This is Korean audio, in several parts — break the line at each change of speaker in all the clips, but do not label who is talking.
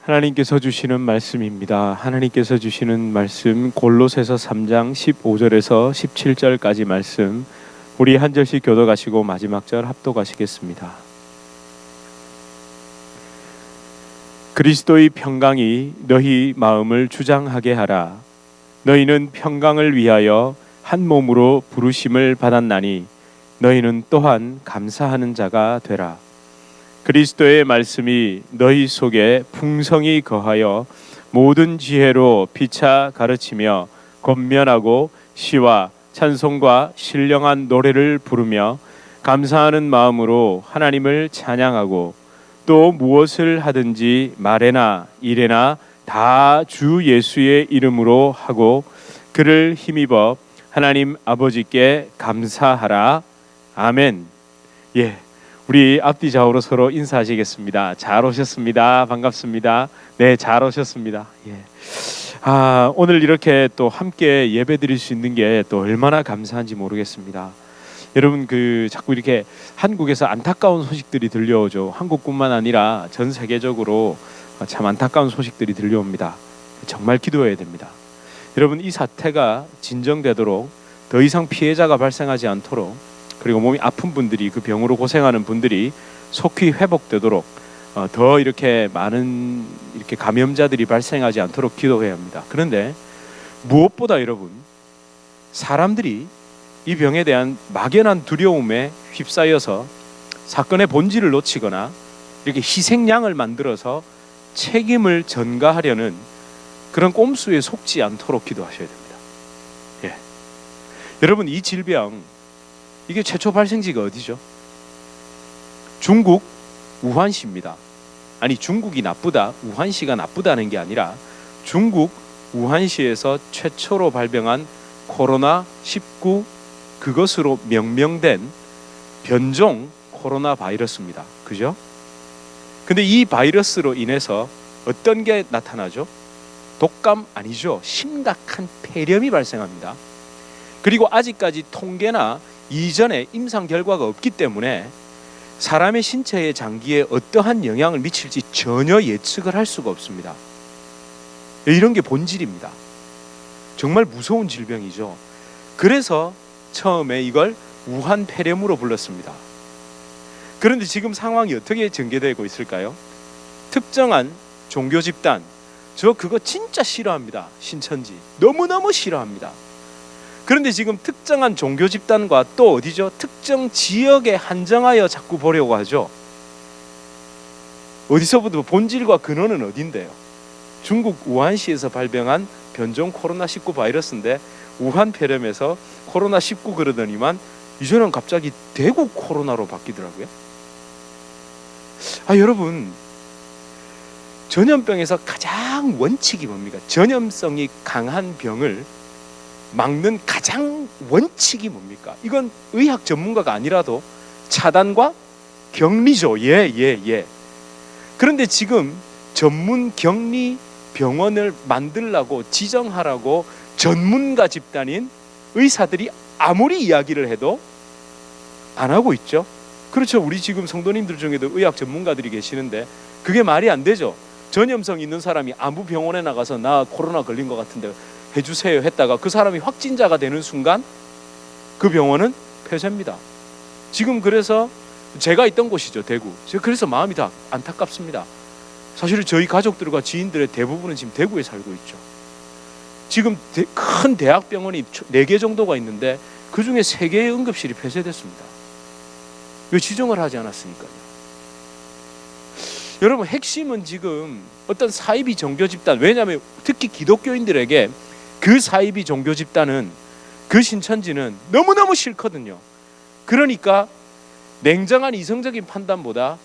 하나님께서 주시는 말씀입니다. 하나님께서 주시는 말씀 골로새서 3장 15절에서 17절까지 말씀, 우리 한 절씩 교독하시고 마지막 절 합독하시겠습니다. 그리스도의 평강이 너희 마음을 주장하게 하라. 너희는 평강을 위하여 한 몸으로 부르심을 받았나니 너희는 또한 감사하는 자가 되라. 그리스도의 말씀이 너희 속에 풍성히 거하여 모든 지혜로 피차 가르치며 권면하고 시와 찬송과 신령한 노래를 부르며 감사하는 마음으로 하나님을 찬양하고 또 무엇을 하든지 말에나 일에나 다 주 예수의 이름으로 하고 그를 힘입어 하나님 아버지께 감사하라. 아멘. 예. 우리 앞뒤 좌우로 서로 인사하시겠습니다. 잘 오셨습니다. 반갑습니다. 네, 잘 오셨습니다. 예. 오늘 이렇게 또 함께 예배드릴 수 있는 게 또 얼마나 감사한지 모르겠습니다. 여러분, 자꾸 이렇게 한국에서 안타까운 소식들이 들려오죠. 한국뿐만 아니라 전 세계적으로 참 안타까운 소식들이 들려옵니다. 정말 기도해야 됩니다. 여러분, 이 사태가 진정되도록 더 이상 피해자가 발생하지 않도록, 그리고 몸이 아픈 분들이, 그 병으로 고생하는 분들이 속히 회복되도록 더 이렇게 많은 이렇게 감염자들이 발생하지 않도록 기도해야 합니다. 그런데 무엇보다 여러분, 사람들이 이 병에 대한 막연한 두려움에 휩싸여서 사건의 본질을 놓치거나 이렇게 희생양을 만들어서 책임을 전가하려는 그런 꼼수에 속지 않도록 기도하셔야 됩니다. 예. 여러분, 이 질병, 이게 최초 발생지가 어디죠? 중국 우한시입니다. 아니, 중국이 나쁘다, 우한시가 나쁘다는 게 아니라 중국 우한시에서 최초로 발병한 코로나19, 그것으로 명명된 변종 코로나 바이러스입니다. 그죠? 근데 이 바이러스로 인해서 어떤 게 나타나죠? 독감 아니죠. 심각한 폐렴이 발생합니다. 그리고 아직까지 통계나 이전에 임상 결과가 없기 때문에 사람의 신체의 장기에 어떠한 영향을 미칠지 전혀 예측을 할 수가 없습니다. 이런 게 본질입니다. 정말 무서운 질병이죠. 그래서 처음에 이걸 우한 폐렴으로 불렀습니다. 그런데 지금 상황이 어떻게 전개되고 있을까요? 특정한 종교 집단, 저 그거 진짜 싫어합니다. 신천지 너무너무 싫어합니다. 그런데 지금 특정한 종교 집단과 또 어디죠? 특정 지역에 한정하여 자꾸 보려고 하죠. 어디서부터 본질과 근원은 어딘데요? 중국 우한시에서 발병한 변종 코로나19 바이러스인데 우한 폐렴에서 코로나19 그러더니만 이제는 갑자기 대구 코로나로 바뀌더라고요. 여러분, 전염병에서 가장 원칙이 뭡니까? 전염성이 강한 병을 막는 가장 원칙이 뭡니까? 이건 의학 전문가가 아니라도 차단과 격리죠. 예. 그런데 지금 전문 격리 병원을 만들라고 지정하라고 전문가 집단인 의사들이 아무리 이야기를 해도 안 하고 있죠. 그렇죠. 우리 지금 성도님들 중에도 의학 전문가들이 계시는데 그게 말이 안 되죠. 전염성 있는 사람이 아무 병원에 나가서 나 코로나 걸린 것 같은데 해주세요 했다가 그 사람이 확진자가 되는 순간 그 병원은 폐쇄입니다. 지금 그래서 제가 있던 곳이죠, 대구. 제가 그래서 마음이 다 안타깝습니다. 사실 저희 가족들과 지인들의 대부분은 지금 대구에 살고 있죠. 지금 큰 대학병원이 4개 정도가 있는데 그 중에 3개의 응급실이 폐쇄됐습니다. 왜 지정을 하지 않았으니까요. 여러분, 핵심은 지금 어떤 사이비 종교 집단, 왜냐하면 특히 기독교인들에게 그 사이비 종교 집단은, 그 신천지는 너무너무 싫거든요. 그러니까 냉정한 이성적인 판단보다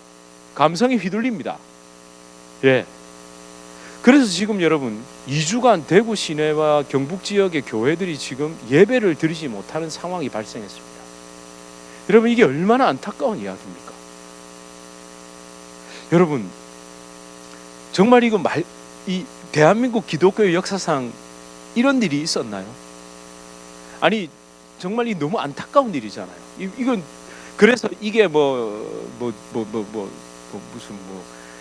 감성이 휘둘립니다. 예. 그래서 지금 여러분 2주간 대구 시내와 경북 지역의 교회들이 지금 예배를 드리지 못하는 상황이 발생했습니다. 여러분, 이게 얼마나 안타까운 이야기입니까? 여러분, 정말 이 대한민국 기독교의 역사상 이런 일이 있었나요? 아니, 정말 이 너무 안타까운 일이잖아요. 이건 그래서 이게 무슨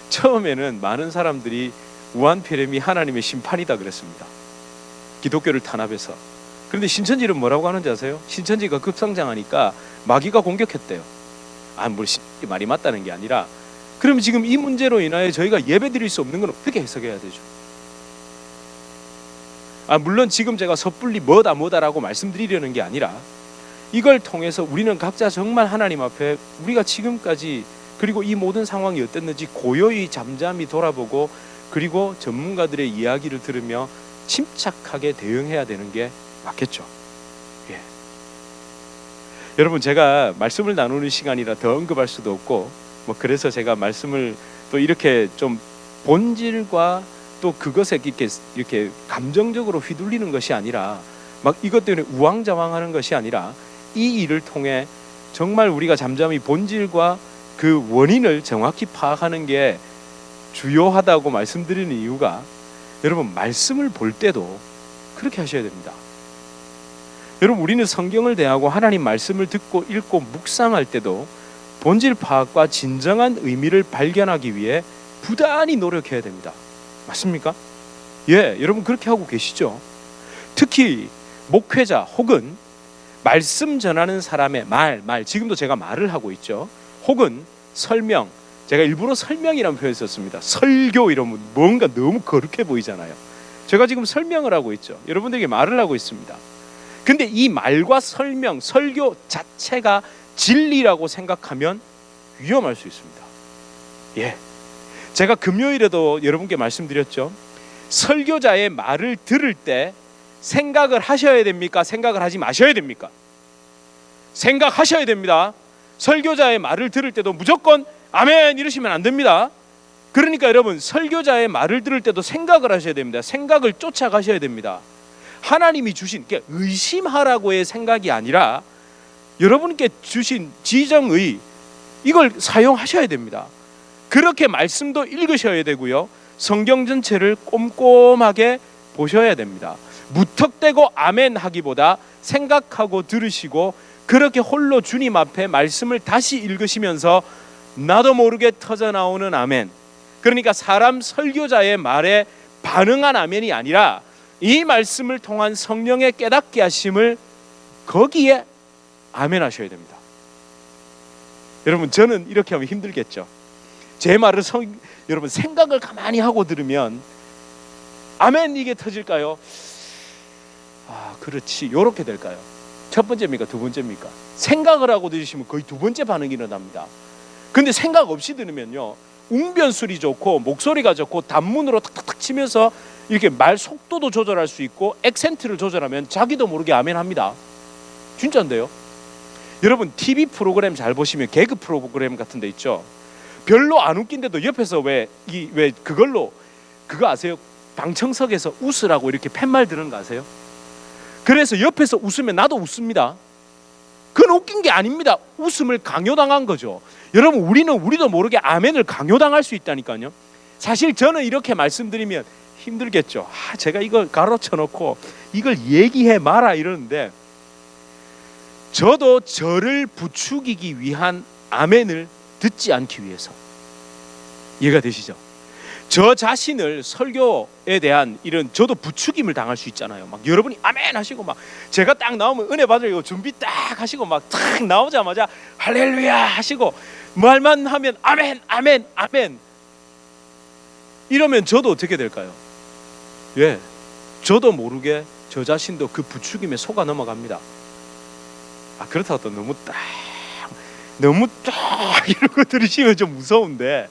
처음에는 많은 사람들이 우한폐렴이 하나님의 심판이다 그랬습니다. 기독교를 탄압해서. 그런데 신천지는 뭐라고 하는지 아세요? 신천지가 급성장하니까 마귀가 공격했대요. 물론 말이 맞다는 게 아니라, 그럼 지금 이 문제로 인하여 저희가 예배 드릴 수 없는 건 어떻게 해석해야 되죠? 물론 지금 제가 섣불리 뭐다라고 말씀드리려는 게 아니라, 이걸 통해서 우리는 각자 정말 하나님 앞에 우리가 지금까지 그리고 이 모든 상황이 어땠는지 고요히 잠잠히 돌아보고, 그리고 전문가들의 이야기를 들으며 침착하게 대응해야 되는 게 맞겠죠. 예. 여러분, 제가 말씀을 나누는 시간이라 더 언급할 수도 없고, 그래서 제가 말씀을 또 이렇게 좀 본질과 또 그것에 이렇게 감정적으로 휘둘리는 것이 아니라, 막 이것 때문에 우왕좌왕하는 것이 아니라, 이 일을 통해 정말 우리가 잠잠히 본질과 그 원인을 정확히 파악하는 게 주요하다고 말씀드리는 이유가, 여러분, 말씀을 볼 때도 그렇게 하셔야 됩니다. 여러분, 우리는 성경을 대하고 하나님 말씀을 듣고 읽고 묵상할 때도 본질 파악과 진정한 의미를 발견하기 위해 부단히 노력해야 됩니다. 맞습니까? 예, 여러분 그렇게 하고 계시죠? 특히 목회자 혹은 말씀 전하는 사람의 말, 지금도 제가 말을 하고 있죠. 혹은 설명, 제가 일부러 설명이라는 표현을 썼습니다. 설교 이러면 뭔가 너무 거룩해 보이잖아요. 제가 지금 설명을 하고 있죠. 여러분들에게 말을 하고 있습니다. 근데 이 말과 설명, 설교 자체가 진리라고 생각하면 위험할 수 있습니다. 예, 제가 금요일에도 여러분께 말씀드렸죠. 설교자의 말을 들을 때 생각을 하셔야 됩니까? 생각을 하지 마셔야 됩니까? 생각하셔야 됩니다. 설교자의 말을 들을 때도 무조건 아멘 이러시면 안 됩니다. 그러니까 여러분, 설교자의 말을 들을 때도 생각을 하셔야 됩니다. 생각을 쫓아가셔야 됩니다. 하나님이 주신, 의심하라고의 생각이 아니라 여러분께 주신 지정의, 이걸 사용하셔야 됩니다. 그렇게 말씀도 읽으셔야 되고요, 성경 전체를 꼼꼼하게 보셔야 됩니다. 무턱대고 아멘 하기보다 생각하고 들으시고, 그렇게 홀로 주님 앞에 말씀을 다시 읽으시면서 나도 모르게 터져나오는 아멘, 그러니까 사람 설교자의 말에 반응한 아멘이 아니라 이 말씀을 통한 성령의 깨닫게 하심을 거기에 아멘 하셔야 됩니다. 여러분, 저는 이렇게 하면 힘들겠죠. 제 말을 여러분 생각을 가만히 하고 들으면 아멘 이게 터질까요? 그렇지, 요렇게 될까요? 첫 번째입니까? 두 번째입니까? 생각을 하고 들으시면 거의 두 번째 반응이 일어납니다. 근데 생각 없이 들으면요, 웅변술이 좋고 목소리가 좋고 단문으로 탁탁탁 치면서 이렇게 말 속도도 조절할 수 있고 액센트를 조절하면 자기도 모르게 아멘 합니다. 진짜인데요. 여러분, TV 프로그램 잘 보시면 개그 프로그램 같은 데 있죠. 별로 안 웃긴데도 옆에서 왜 그걸로, 그거 아세요? 방청석에서 웃으라고 이렇게 팻말 드는 거 아세요? 그래서 옆에서 웃으면 나도 웃습니다. 그건 웃긴 게 아닙니다. 웃음을 강요당한 거죠. 여러분, 우리도 모르게 아멘을 강요당할 수 있다니까요. 사실 저는 이렇게 말씀드리면 힘들겠죠. 제가 이걸 가로쳐 놓고 이걸 얘기해 마라 이러는데, 저도 저를 부추기기 위한 아멘을 듣지 않기 위해서, 이해가 되시죠? 저 자신을 설교에 대한 이런, 저도 부추김을 당할 수 있잖아요. 막 여러분이 아멘 하시고, 막 제가 딱 나오면 은혜 받으려고 준비 딱 하시고, 막 딱 나오자마자 할렐루야 하시고, 말만 하면 아멘 아멘 아멘 이러면 저도 어떻게 될까요? 예, 저도 모르게 저 자신도 그 부추김에 속아 넘어갑니다. 그렇다고 또 너무 딱 이러고 들으시면 좀 무서운데,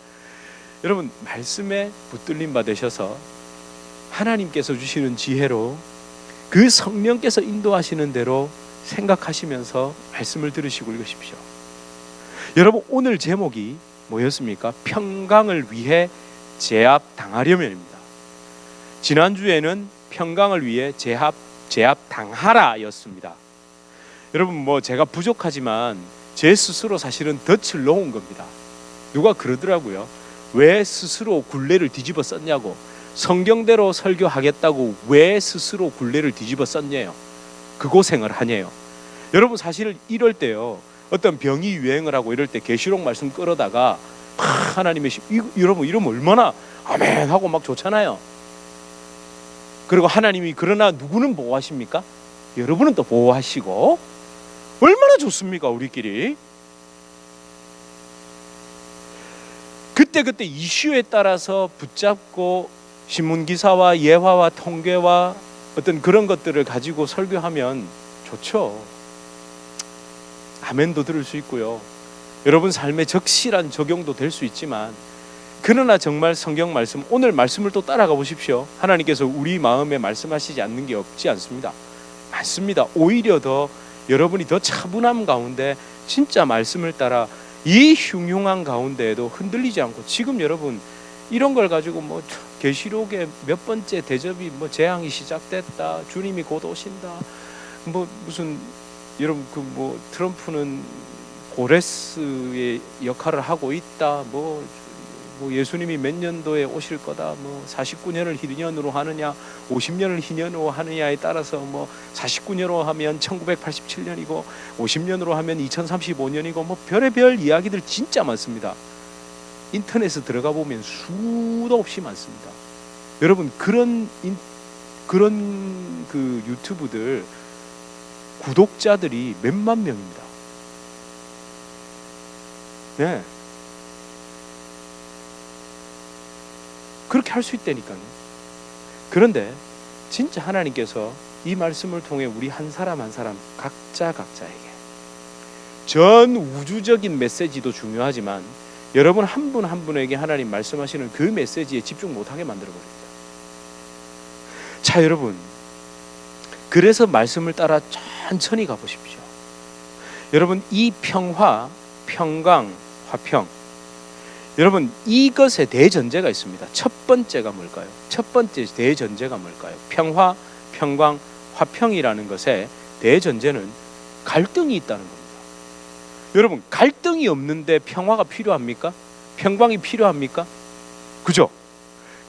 여러분, 말씀에 붙들림 받으셔서 하나님께서 주시는 지혜로 그 성령께서 인도하시는 대로 생각하시면서 말씀을 들으시고 읽으십시오. 여러분, 오늘 제목이 뭐였습니까? 평강을 위해 제압당하려면입니다. 지난주에는 평강을 위해 제압당하라였습니다. 여러분, 제가 부족하지만 제 스스로 사실은 덫을 놓은 겁니다. 누가 그러더라고요. 왜 스스로 굴레를 뒤집어 썼냐고. 성경대로 설교하겠다고 왜 스스로 굴레를 뒤집어 썼냐요. 그 고생을 하냐요. 여러분, 사실 이럴 때요, 어떤 병이 유행을 하고 이럴 때 계시록 말씀 끌어다가 하나님의 여러분 이러면 얼마나 아멘 하고 막 좋잖아요. 그리고 하나님이 그러나 누구는 보호하십니까? 여러분은 또 보호하시고 얼마나 좋습니까 우리끼리. 그때 이슈에 따라서 붙잡고 신문기사와 예화와 통계와 어떤 그런 것들을 가지고 설교하면 좋죠. 아멘도 들을 수 있고요. 여러분 삶에 적실한 적용도 될 수 있지만, 그러나 정말 성경 말씀, 오늘 말씀을 또 따라가 보십시오. 하나님께서 우리 마음에 말씀하시지 않는 게 없지 않습니다. 많습니다. 오히려 더 여러분이 더 차분함 가운데 진짜 말씀을 따라 이 흉흉한 가운데에도 흔들리지 않고, 지금 여러분 이런 걸 가지고 뭐 계시록의 몇 번째 대접이 뭐 재앙이 시작됐다, 주님이 곧 오신다, 뭐 무슨 여러분 그 뭐 트럼프는 고레스의 역할을 하고 있다, 뭐 예수님이 몇 년도에 오실 거다, 뭐 49년을 희년으로 하느냐 50년을 희년으로 하느냐에 따라서 뭐 49년으로 하면 1987년이고 50년으로 하면 2035년이고 뭐 별의별 이야기들 진짜 많습니다. 인터넷에 들어가 보면 수도 없이 많습니다. 여러분 그런 그 유튜브들 구독자들이 몇만 명입니다. 네. 그렇게 할 수 있다니까요. 그런데 진짜 하나님께서 이 말씀을 통해 우리 한 사람 한 사람 각자에게 전 우주적인 메시지도 중요하지만 여러분 한 분 한 분에게 하나님 말씀하시는 그 메시지에 집중 못하게 만들어버립니다. 자 여러분, 그래서 말씀을 따라 천천히 가보십시오. 여러분 이 평화, 평강, 화평, 여러분 이것에 대전제가 있습니다. 첫 번째가 뭘까요? 첫 번째 대전제가 뭘까요? 평화, 평강, 화평이라는 것의 대전제는 갈등이 있다는 겁니다. 여러분 갈등이 없는데 평화가 필요합니까? 평강이 필요합니까? 그죠?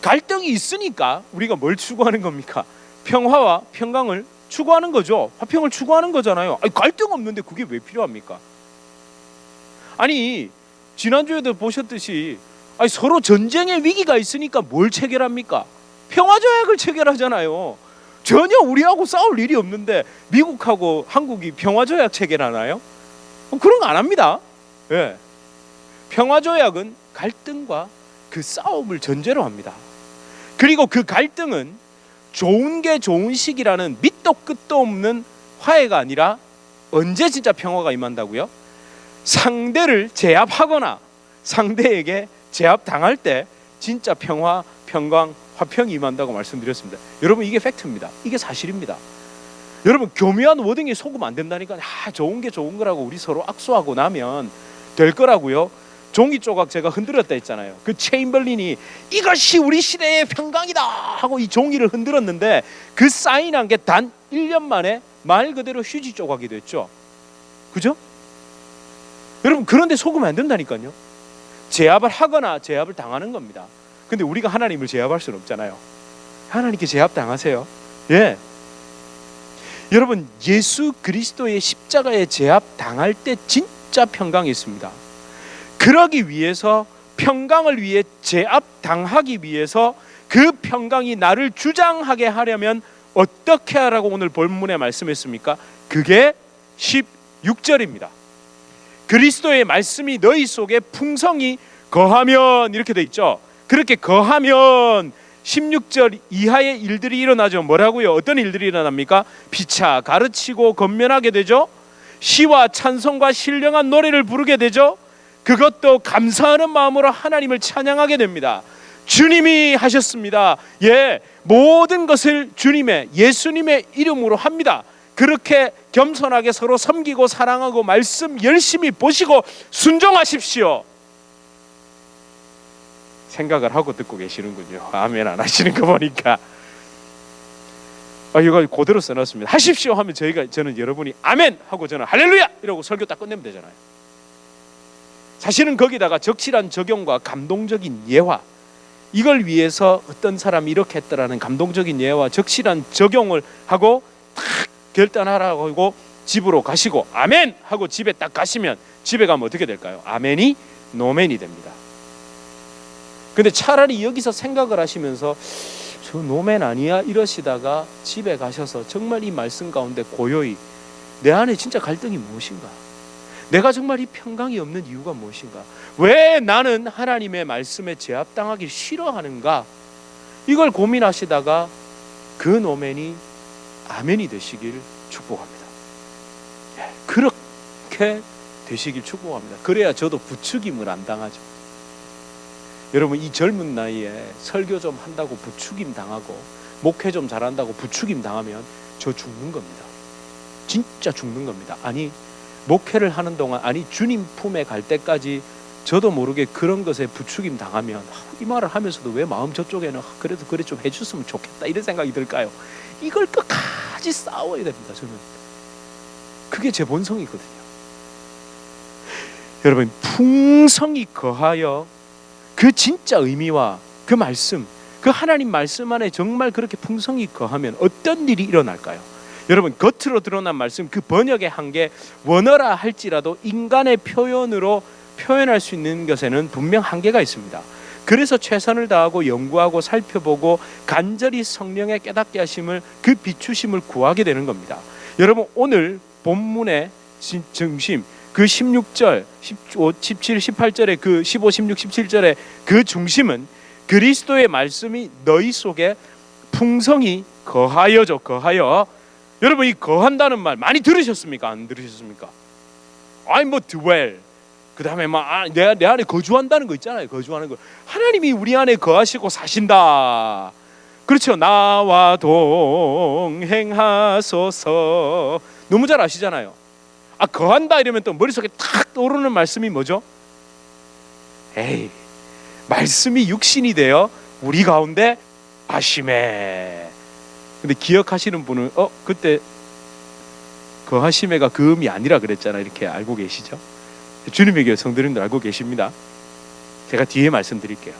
갈등이 있으니까 우리가 뭘 추구하는 겁니까? 평화와 평강을 추구하는 거죠. 화평을 추구하는 거잖아요. 아니, 갈등 없는데 그게 왜 필요합니까? 아니 지난주에도 보셨듯이 아니, 서로 전쟁의 위기가 있으니까 뭘 체결합니까? 평화조약을 체결하잖아요. 전혀 우리하고 싸울 일이 없는데 미국하고 한국이 평화조약 체결하나요? 그런 거 안 합니다. 예. 평화조약은 갈등과 그 싸움을 전제로 합니다. 그리고 그 갈등은 좋은 게 좋은 시기라는 밑도 끝도 없는 화해가 아니라 언제 진짜 평화가 임한다고요? 상대를 제압하거나 상대에게 제압당할 때 진짜 평화, 평강, 화평이 임한다고 말씀드렸습니다. 여러분 이게 팩트입니다. 이게 사실입니다. 여러분 교묘한 워딩에 속으면 안 된다니까. 좋은 게 좋은 거라고 우리 서로 악수하고 나면 될 거라고요. 종이 조각 제가 흔들었다 했잖아요. 그 체인벌린이 이것이 우리 시대의 평강이다 하고 이 종이를 흔들었는데 그 사인한 게 단 1년 만에 말 그대로 휴지 조각이 됐죠. 그죠? 여러분 그런데 속으면 안 된다니까요. 제압을 하거나 제압을 당하는 겁니다. 근데 우리가 하나님을 제압할 수는 없잖아요. 하나님께 제압당하세요. 예. 여러분 예수 그리스도의 십자가에 제압당할 때 진짜 평강이 있습니다. 그러기 위해서 평강을 위해 제압당하기 위해서 그 평강이 나를 주장하게 하려면 어떻게 하라고 오늘 본문에 말씀했습니까? 그게 16절입니다. 그리스도의 말씀이 너희 속에 풍성히 거하면 이렇게 돼 있죠. 그렇게 거하면 16절 이하의 일들이 일어나죠. 뭐라고요? 어떤 일들이 일어납니까? 피차 가르치고 권면하게 되죠. 시와 찬송과 신령한 노래를 부르게 되죠. 그것도 감사하는 마음으로 하나님을 찬양하게 됩니다. 주님이 하셨습니다. 예, 모든 것을 주님의 예수님의 이름으로 합니다. 그렇게 겸손하게 서로 섬기고 사랑하고 말씀 열심히 보시고 순종하십시오. 생각을 하고 듣고 계시는군요. 아멘 안 하시는 거 보니까. 이거 그대로 써놨습니다. 하십시오 하면 저는 여러분이 아멘 하고 저는 할렐루야 이러고 설교 딱 끝내면 되잖아요. 사실은 거기다가 적실한 적용과 감동적인 예화, 이걸 위해서 어떤 사람이 이렇게 했더라는 감동적인 예화, 적실한 적용을 하고 딱 결단하라고 하고 집으로 가시고 아멘 하고 집에 딱 가시면 집에 가면 어떻게 될까요? 아멘이 노멘이 됩니다. 근데 차라리 여기서 생각을 하시면서 저 노멘 아니야 이러시다가 집에 가셔서 정말 이 말씀 가운데 고요히 내 안에 진짜 갈등이 무엇인가, 내가 정말 이 평강이 없는 이유가 무엇인가, 왜 나는 하나님의 말씀에 제압당하기 싫어하는가, 이걸 고민하시다가 그 노멘이 아멘이 되시길 축복합니다. 그렇게 되시길 축복합니다. 그래야 저도 부추김을 안 당하죠. 여러분, 이 젊은 나이에 설교 좀 한다고 부추김 당하고 목회 좀 잘한다고 부추김 당하면 저 죽는 겁니다. 진짜 죽는 겁니다. 아니, 목회를 하는 동안, 아니 주님 품에 갈 때까지 저도 모르게 그런 것에 부추김 당하면 이 말을 하면서도 왜 마음 저쪽에는 그래도 그래 좀 해줬으면 좋겠다 이런 생각이 들까요? 이걸 끝까지 싸워야 됩니다. 저는 그게 제 본성이거든요. 여러분, 풍성이 거하여 그 진짜 의미와 그 말씀, 그 하나님 말씀 안에 정말 그렇게 풍성이 거하면 어떤 일이 일어날까요? 여러분, 겉으로 드러난 말씀, 그 번역의 한계, 원어라 할지라도 인간의 표현으로 표현할 수 있는 것에는 분명 한계가 있습니다. 그래서 최선을 다하고 연구하고 살펴보고 간절히 성령의 깨닫게 하심을, 그 비추심을 구하게 되는 겁니다. 여러분, 오늘 본문의 중심, 그 16절, 15, 17, 18절의 그 15, 16, 17절의 그 중심은 그리스도의 말씀이 너희 속에 풍성히 거하여져. 거하여. 여러분, 이 거한다는 말 많이 들으셨습니까? 안 들으셨습니까? 아니 뭐 dwell, 그 다음에 막 내 안에 거주한다는 거 있잖아요. 거주하는 거. 하나님이 우리 안에 거하시고 사신다. 그렇죠. 나와 동행하소서. 너무 잘 아시잖아요. 거한다 이러면 또 머릿속에 탁 떠오르는 말씀이 뭐죠? 에이, 말씀이 육신이 되어 우리 가운데 하심에. 근데 기억하시는 분은 그때 하심에가 그 음이 아니라 그랬잖아, 이렇게 알고 계시죠? 주님의 교회 성도님들 알고 계십니다. 제가 뒤에 말씀드릴게요.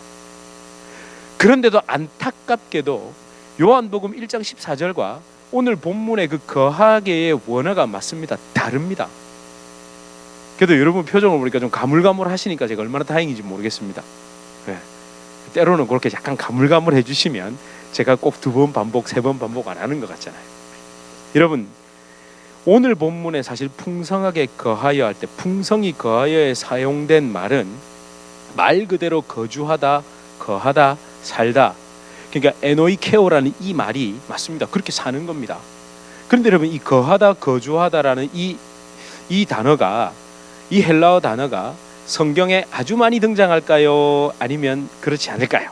그런데도 안타깝게도 요한복음 1장 14절과 오늘 본문의 그 거하게의 원어가 맞습니다. 다릅니다. 그래도 여러분 표정을 보니까 좀 가물가물하시니까 제가 얼마나 다행인지 모르겠습니다. 네. 때로는 그렇게 약간 가물가물해 주시면 제가 꼭 2번 반복, 3번 반복 안 하는 것 같잖아요. 여러분, 오늘 본문에 사실 풍성하게 거하여 할 때, 풍성이 거하여에 사용된 말은 말 그대로 거주하다, 거하다, 살다. 그러니까 에노이케오라는 이 말이 맞습니다. 그렇게 사는 겁니다. 그런데 여러분, 이 거하다, 거주하다라는 이 단어가, 이 헬라어 단어가 성경에 아주 많이 등장할까요? 아니면 그렇지 않을까요?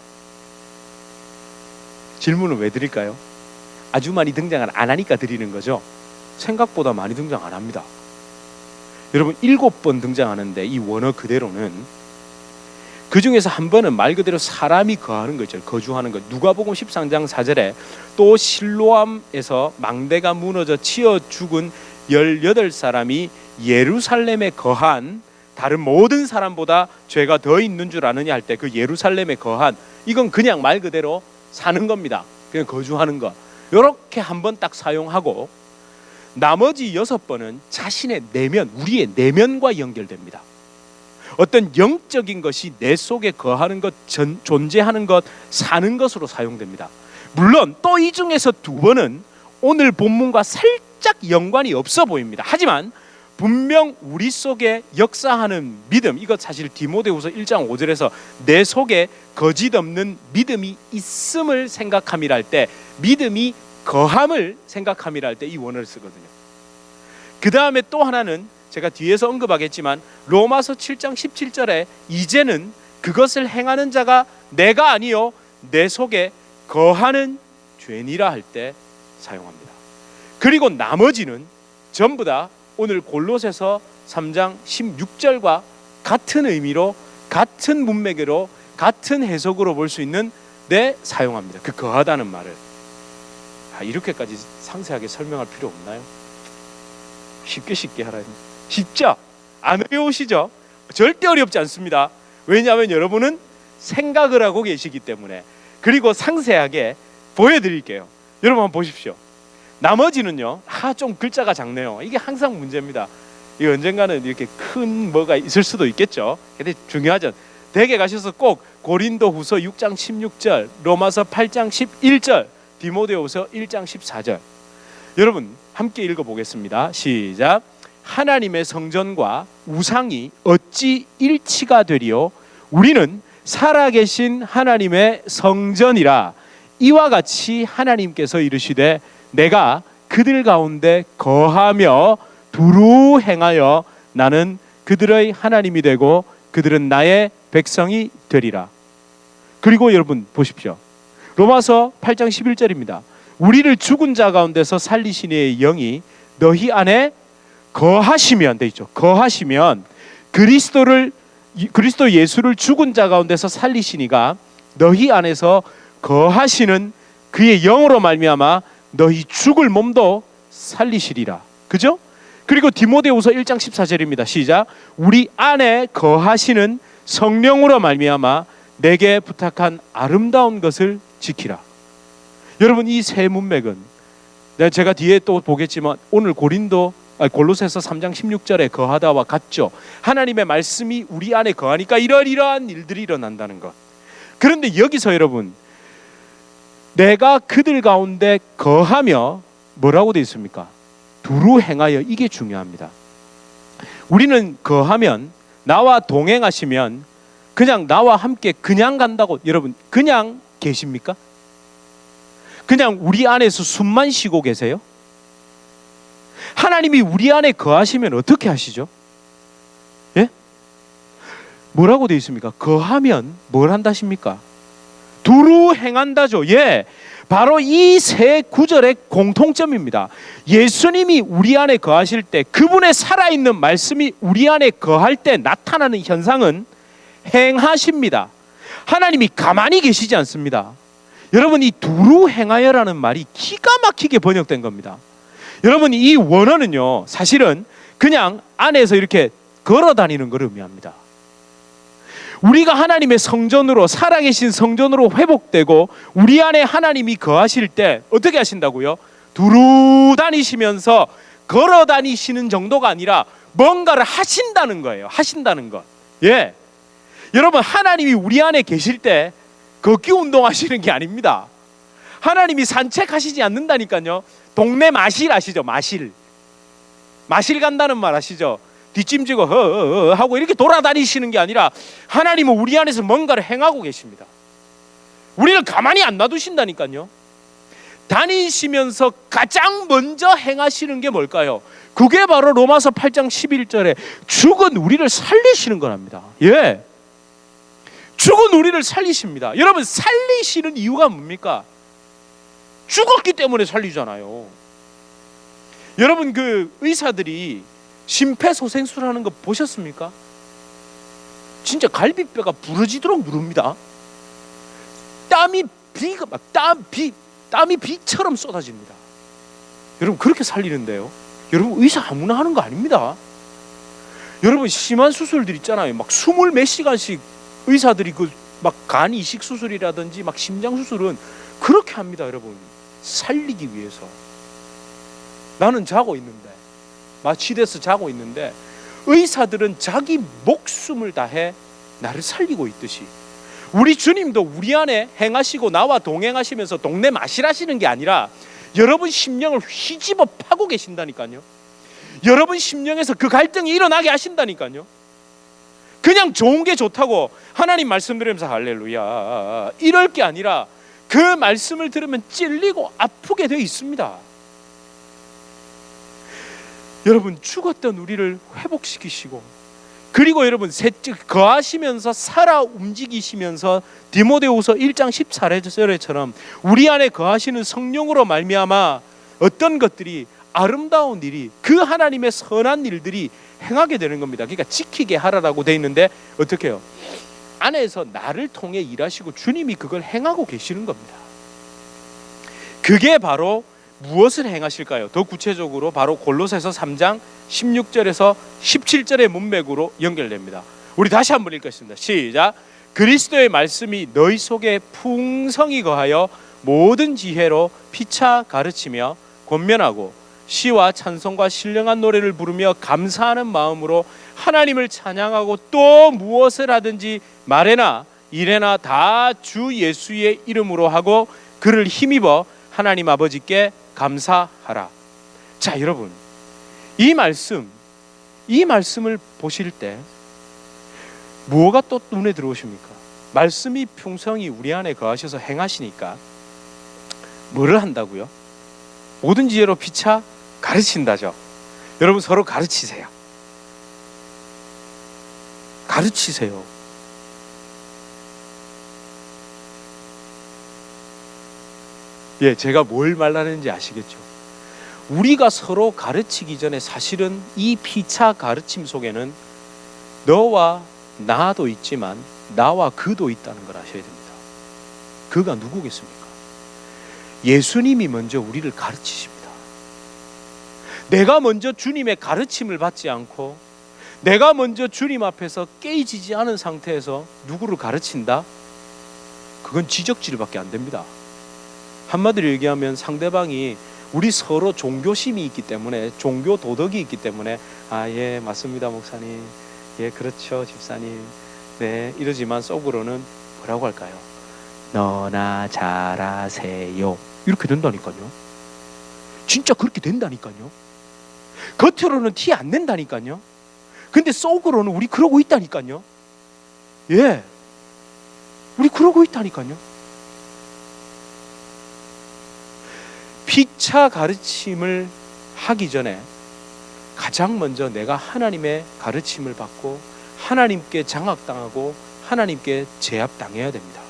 질문을 왜 드릴까요? 아주 많이 등장을 안 하니까 드리는 거죠. 생각보다 많이 등장 안 합니다. 여러분, 7번 등장하는데 이 원어 그대로는 그 중에서 한 번은 말 그대로 사람이 거하는 거죠. 거주하는 것. 누가복음 13장 4절에 또 실로암에서 망대가 무너져 치어 죽은 18사람이 예루살렘에 거한 다른 모든 사람보다 죄가 더 있는 줄 아느냐 할 때 그 예루살렘에 거한, 이건 그냥 말 그대로 사는 겁니다. 그냥 거주하는 것. 이렇게 한 번 딱 사용하고 나머지 6번은 자신의 내면, 우리의 내면과 연결됩니다. 어떤 영적인 것이 내 속에 거하는 것, 존재하는 것, 사는 것으로 사용됩니다. 물론 또 이 중에서 2번은 오늘 본문과 살짝 연관이 없어 보입니다. 하지만 분명 우리 속에 역사하는 믿음, 이것 사실 디모데후서 1장 5절에서 내 속에 거짓 없는 믿음이 있음을 생각함이라 할 때, 믿음이 거함을 생각함이라 할 때 이 원어를 쓰거든요. 그 다음에 또 하나는 제가 뒤에서 언급하겠지만 로마서 7장 17절에 이제는 그것을 행하는 자가 내가 아니요 내 속에 거하는 죄니라 할 때 사용합니다. 그리고 나머지는 전부 다 오늘 골로새서 3장 16절과 같은 의미로, 같은 문맥으로, 같은 해석으로 볼 수 있는 데 사용합니다. 그 거하다는 말을. 이렇게까지 상세하게 설명할 필요 없나요? 쉽게 하라. 쉽죠? 안 어려우시죠? 절대 어렵지 않습니다. 왜냐하면 여러분은 생각을 하고 계시기 때문에. 그리고 상세하게 보여드릴게요. 여러분 한번 보십시오. 나머지는요, 좀 글자가 작네요. 이게 항상 문제입니다. 이 언젠가는 이렇게 큰 뭐가 있을 수도 있겠죠. 근데 중요하죠. 댁에 가셔서 꼭 고린도후서 6장 16절, 로마서 8장 11절, 디모데후서 1장 14절. 여러분 함께 읽어보겠습니다. 시작. 하나님의 성전과 우상이 어찌 일치가 되리요? 우리는 살아계신 하나님의 성전이라. 이와 같이 하나님께서 이르시되 내가 그들 가운데 거하며 두루 행하여 나는 그들의 하나님이 되고 그들은 나의 백성이 되리라. 그리고 여러분 보십시오. 로마서 8장 11절입니다. 우리를 죽은 자 가운데서 살리신 이의 영이 너희 안에 거하시면 돼 있죠. 거하시면 그리스도 예수를 죽은 자 가운데서 살리시니가 너희 안에서 거하시는 그의 영으로 말미암아 너희 죽을 몸도 살리시리라. 그죠? 그리고 디모데후서 1장 14절입니다. 시작. 우리 안에 거하시는 성령으로 말미암아 내게 부탁한 아름다운 것을 지키라. 여러분 이 세 문맥은 제가 뒤에 또 보겠지만 오늘 골로새서 3장 16절에 거하다와 같죠. 하나님의 말씀이 우리 안에 거하니까 이러이러한 일들이 일어난다는 것. 그런데 여기서 여러분 내가 그들 가운데 거하며 뭐라고 되어 있습니까? 두루 행하여. 이게 중요합니다. 우리는 거하면 나와 동행하시면 그냥 나와 함께 그냥 간다고 여러분 그냥 계십니까? 그냥 우리 안에서 숨만 쉬고 계세요? 하나님이 우리 안에 거하시면 어떻게 하시죠? 예? 뭐라고 되어 있습니까? 거하면 뭘 한다십니까? 두루 행한다죠. 예, 바로 이 세 구절의 공통점입니다. 예수님이 우리 안에 거하실 때 그분의 살아있는 말씀이 우리 안에 거할 때 나타나는 현상은 행하십니다. 하나님이 가만히 계시지 않습니다. 여러분 이 두루 행하여라는 말이 기가 막히게 번역된 겁니다. 여러분 이 원어는요 사실은 그냥 안에서 이렇게 걸어 다니는 걸 의미합니다. 우리가 하나님의 성전으로 살아계신 성전으로 회복되고 우리 안에 하나님이 거하실 때 어떻게 하신다고요? 두루 다니시면서 걸어 다니시는 정도가 아니라 뭔가를 하신다는 거예요. 하신다는 것. 예, 여러분 하나님이 우리 안에 계실 때 걷기 운동하시는 게 아닙니다. 하나님이 산책하시지 않는다니까요. 동네 마실 아시죠? 마실 간다는 말 아시죠? 뒷짐지고 하고 이렇게 돌아다니시는 게 아니라 하나님은 우리 안에서 뭔가를 행하고 계십니다. 우리를 가만히 안 놔두신다니까요. 다니시면서 가장 먼저 행하시는 게 뭘까요? 그게 바로 로마서 8장 11절에 죽은 우리를 살리시는 거랍니다. 예, 죽은 우리를 살리십니다. 여러분 살리시는 이유가 뭡니까? 죽었기 때문에 살리잖아요. 여러분 그 의사들이 심폐소생술하는 거 보셨습니까? 진짜 갈비뼈가 부러지도록 누릅니다. 땀이 비처럼 쏟아집니다. 여러분 그렇게 살리는데요. 여러분 의사 아무나 하는 거 아닙니다. 여러분 심한 수술들 있잖아요. 막 20몇 시간씩 의사들이 막 간 이식 수술이라든지 막 심장 수술은 그렇게 합니다. 여러분 살리기 위해서. 나는 자고 있는데 마취돼서 자고 있는데 의사들은 자기 목숨을 다해 나를 살리고 있듯이 우리 주님도 우리 안에 행하시고 나와 동행하시면서 동네 마실하시는 게 아니라 여러분 심령을 휘집어 파고 계신다니까요. 여러분 심령에서 그 갈등이 일어나게 하신다니까요. 그냥 좋은 게 좋다고 하나님 말씀 들으면서 할렐루야 이럴 게 아니라 그 말씀을 들으면 찔리고 아프게 되어 있습니다. 여러분 죽었던 우리를 회복시키시고 그리고 여러분 거하시면서 살아 움직이시면서 디모데후서 1장 14절에처럼 우리 안에 거하시는 성령으로 말미암아 어떤 것들이 아름다운 일이 그 하나님의 선한 일들이 행하게 되는 겁니다. 그러니까 지키게 하라라고 되어 있는데 어떻게 해요? 안에서 나를 통해 일하시고 주님이 그걸 행하고 계시는 겁니다. 그게 바로 무엇을 행하실까요? 더 구체적으로 바로 골로새서 3장 16절에서 17절의 문맥으로 연결됩니다. 우리 다시 한번 읽겠습니다. 시작. 그리스도의 말씀이 너희 속에 풍성히 거하여 모든 지혜로 피차 가르치며 권면하고 시와 찬송과 신령한 노래를 부르며 감사하는 마음으로 하나님을 찬양하고 또 무엇을 하든지 말에나 일에나 다 주 예수의 이름으로 하고 그를 힘입어 하나님 아버지께 감사하라. 자, 여러분, 이 말씀을 보실 때 무엇가 또 눈에 들어오십니까? 말씀이 풍성히 우리 안에 거하셔서 행하시니까 뭐를 한다고요? 모든 지혜로 피차 가르친다죠. 여러분, 서로 가르치세요. 가르치세요. 예, 제가 뭘 말하는지 아시겠죠? 우리가 서로 가르치기 전에 사실은 이 피차 가르침 속에는 너와 나도 있지만 나와 그도 있다는 걸 아셔야 됩니다. 그가 누구겠습니까? 예수님이 먼저 우리를 가르치십니다. 내가 먼저 주님의 가르침을 받지 않고 내가 먼저 주님 앞에서 깨지지 않은 상태에서 누구를 가르친다? 그건 지적질밖에 안 됩니다. 한마디로 얘기하면 상대방이 우리 서로 종교심이 있기 때문에, 종교 도덕이 있기 때문에 예, 맞습니다 목사님, 예, 그렇죠 집사님, 네, 이러지만 속으로는 뭐라고 할까요? 너나 잘하세요, 이렇게 된다니까요. 진짜 그렇게 된다니까요. 겉으로는 티 안 낸다니까요. 근데 속으로는 우리 그러고 있다니까요. 예, 우리 그러고 있다니까요. 피차 가르침을 하기 전에 가장 먼저 내가 하나님의 가르침을 받고 하나님께 장악당하고 하나님께 제압당해야 됩니다.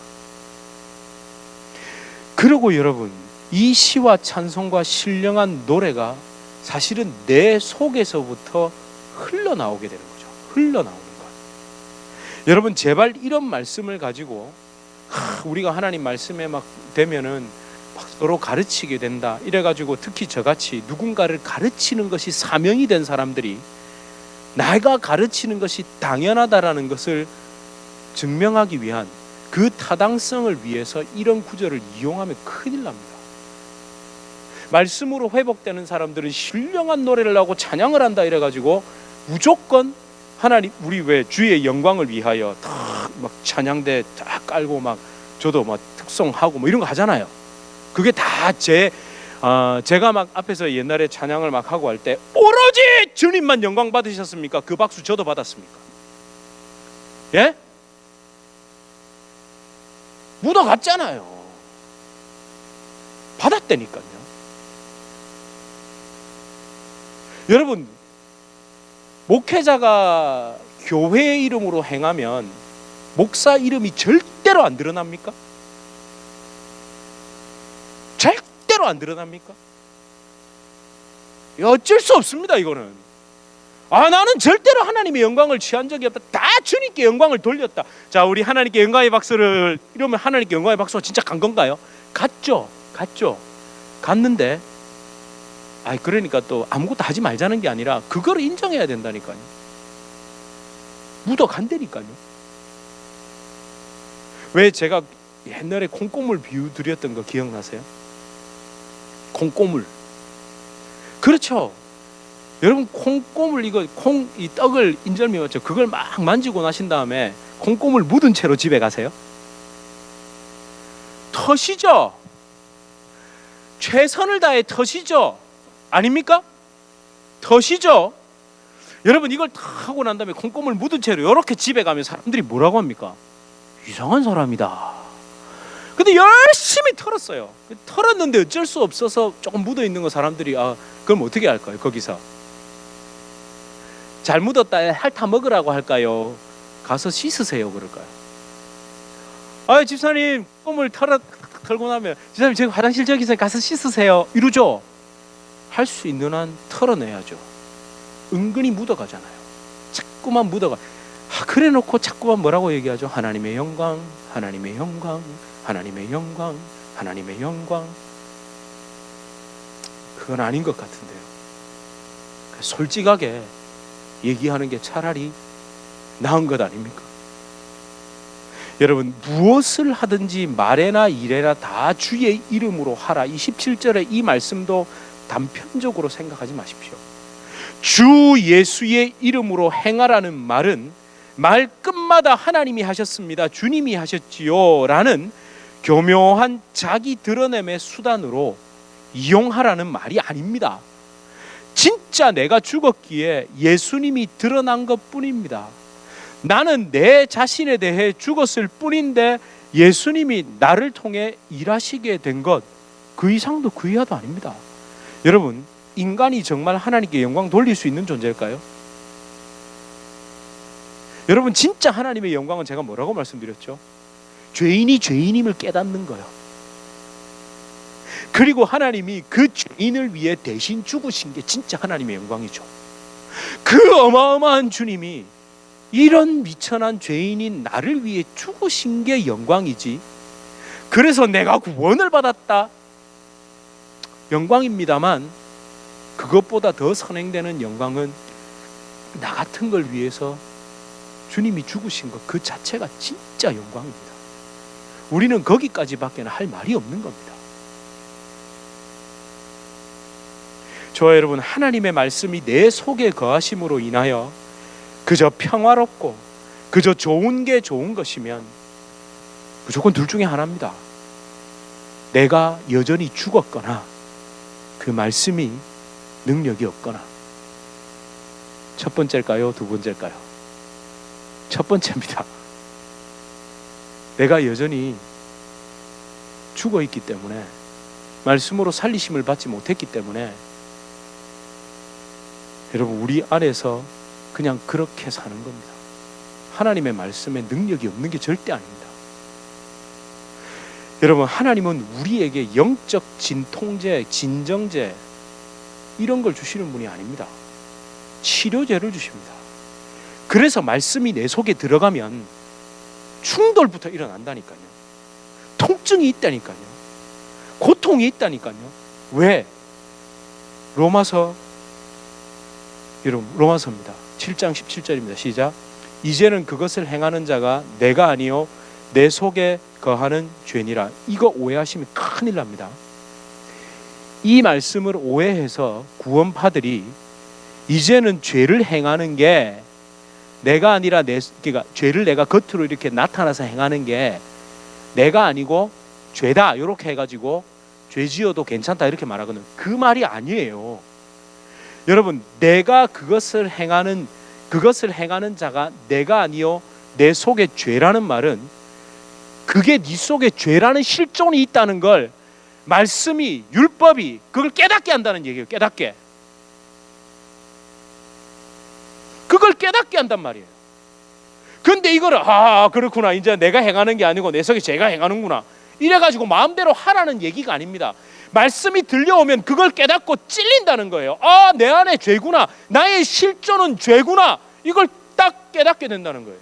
그리고 여러분, 이 시와 찬송과 신령한 노래가 사실은 내 속에서부터 흘러나오게 되는 거죠. 흘러나오는 것. 여러분, 제발 이런 말씀을 가지고 우리가 하나님 말씀에 막 되면은 막 서로 가르치게 된다, 이래가지고 특히 저같이 누군가를 가르치는 것이 사명이 된 사람들이 내가 가르치는 것이 당연하다라는 것을 증명하기 위한 그 타당성을 위해서 이런 구절을 이용하면 큰일 납니다. 말씀으로 회복되는 사람들은 신령한 노래를 하고 찬양을 한다 이래가지고 무조건 하나님, 우리 왜 주의 영광을 위하여 막 찬양대 딱 깔고 막 저도 막 특송하고 뭐 이런 거 하잖아요. 그게 다 제가 막 앞에서 옛날에 찬양을 막 하고 할 때 오로지 주님만 영광 받으셨습니까? 그 박수 저도 받았습니까? 예? 묻어갔잖아요. 받았다니까요. 여러분, 목회자가 교회의 이름으로 행하면 목사 이름이 절대로 안 드러납니까? 절대로 안 드러납니까? 어쩔 수 없습니다. 이거는 나는 절대로 하나님의 영광을 취한 적이 없다, 다 주님께 영광을 돌렸다. 자, 우리 하나님께 영광의 박수를 이러면 하나님께 영광의 박수가 진짜 간 건가요? 갔죠. 갔는데 그러니까 또 아무것도 하지 말자는 게 아니라 그거를 인정해야 된다니까요. 묻어간다니까요. 왜 제가 옛날에 콩고물 비유 드렸던 거 기억나세요? 콩고물. 그렇죠. 여러분, 콩고물, 이거 이 떡을 인절미 맞죠? 그걸 막 만지고 나신 다음에 콩고물 묻은 채로 집에 가세요? 터시죠. 최선을 다해 터시죠. 아닙니까? 터시죠. 여러분, 이걸 다 하고 난 다음에 콩고물 묻은 채로 이렇게 집에 가면 사람들이 뭐라고 합니까? 이상한 사람이다. 근데 열심히 털었어요. 털었는데 어쩔 수 없어서 조금 묻어있는 거 사람들이 그럼 어떻게 할까요? 거기서 잘 묻었다 핥아 먹으라고 할까요? 가서 씻으세요 그럴까요? 집사님 껌을 털고 나면 집사님 제가 화장실 저기 있어요, 가서 씻으세요 이러죠. 할 수 있는 한 털어내야죠. 은근히 묻어가잖아요. 자꾸만 묻어가. 그래 놓고 자꾸만 뭐라고 얘기하죠? 하나님의 영광, 하나님의 영광, 하나님의 영광, 하나님의 영광. 그건 아닌 것 같은데요. 솔직하게 얘기하는 게 차라리 나은 것 아닙니까? 여러분, 무엇을 하든지 말에나 일에나 다 주의 이름으로 하라, 이 17절의 이 말씀도 단편적으로 생각하지 마십시오. 주 예수의 이름으로 행하라는 말은 말끝마다 하나님이 하셨습니다, 주님이 하셨지요 라는 교묘한 자기 드러냄의 수단으로 이용하라는 말이 아닙니다. 진짜 내가 죽었기에 예수님이 드러난 것뿐입니다. 나는 내 자신에 대해 죽었을 뿐인데 예수님이 나를 통해 일하시게 된 것, 그 이상도 그 이하도 아닙니다. 여러분, 인간이 정말 하나님께 영광 돌릴 수 있는 존재일까요? 여러분, 진짜 하나님의 영광은 제가 뭐라고 말씀드렸죠? 죄인이 죄인임을 깨닫는 거예요. 그리고 하나님이 그 죄인을 위해 대신 죽으신 게 진짜 하나님의 영광이죠. 그 어마어마한 주님이 이런 미천한 죄인인 나를 위해 죽으신 게 영광이지, 그래서 내가 구원을 받았다, 영광입니다만 그것보다 더 선행되는 영광은 나 같은 걸 위해서 주님이 죽으신 것 그 자체가 진짜 영광입니다. 우리는 거기까지밖에 할 말이 없는 겁니다. 저와 여러분, 하나님의 말씀이 내 속에 거하심으로 인하여 그저 평화롭고 그저 좋은 게 좋은 것이면 무조건 둘 중에 하나입니다. 내가 여전히 죽었거나 그 말씀이 능력이 없거나. 첫 번째일까요? 두 번째일까요? 첫 번째입니다. 내가 여전히 죽어있기 때문에, 말씀으로 살리심을 받지 못했기 때문에 여러분, 우리 안에서 그냥 그렇게 사는 겁니다. 하나님의 말씀에 능력이 없는 게 절대 아닙니다. 여러분, 하나님은 우리에게 영적 진통제, 진정제 이런 걸 주시는 분이 아닙니다. 치료제를 주십니다. 그래서 말씀이 내 속에 들어가면 충돌부터 일어난다니까요. 통증이 있다니까요. 고통이 있다니까요. 왜? 로마서입니다. 7장 17절입니다. 시작. 이제는 그것을 행하는 자가 내가 아니요 내 속에 거하는 죄니라. 이거 오해하시면 큰일 납니다. 이 말씀을 오해해서 구원파들이 이제는 죄를 행하는 게 내가 아니라 그러니까 죄를 내가 겉으로 이렇게 나타나서 행하는 게 내가 아니고 죄다 이렇게 해가지고 죄 지어도 괜찮다 이렇게 말하거든요. 그 말이 아니에요. 여러분, 내가 그것을 행하는 자가 내가 아니요 내 속에 죄라는 말은 그게 네 속에 죄라는 실존이 있다는 걸 말씀이, 율법이 그걸 깨닫게 한다는 얘기예요. 그걸 깨닫게 한단 말이에요. 근데 이거를 그렇구나, 이제 내가 행하는 게 아니고 내 속에 죄가 행하는구나 이래가지고 마음대로 하라는 얘기가 아닙니다. 말씀이 들려오면 그걸 깨닫고 찔린다는 거예요. 내 안에 죄구나, 나의 실존은 죄구나, 이걸 딱 깨닫게 된다는 거예요.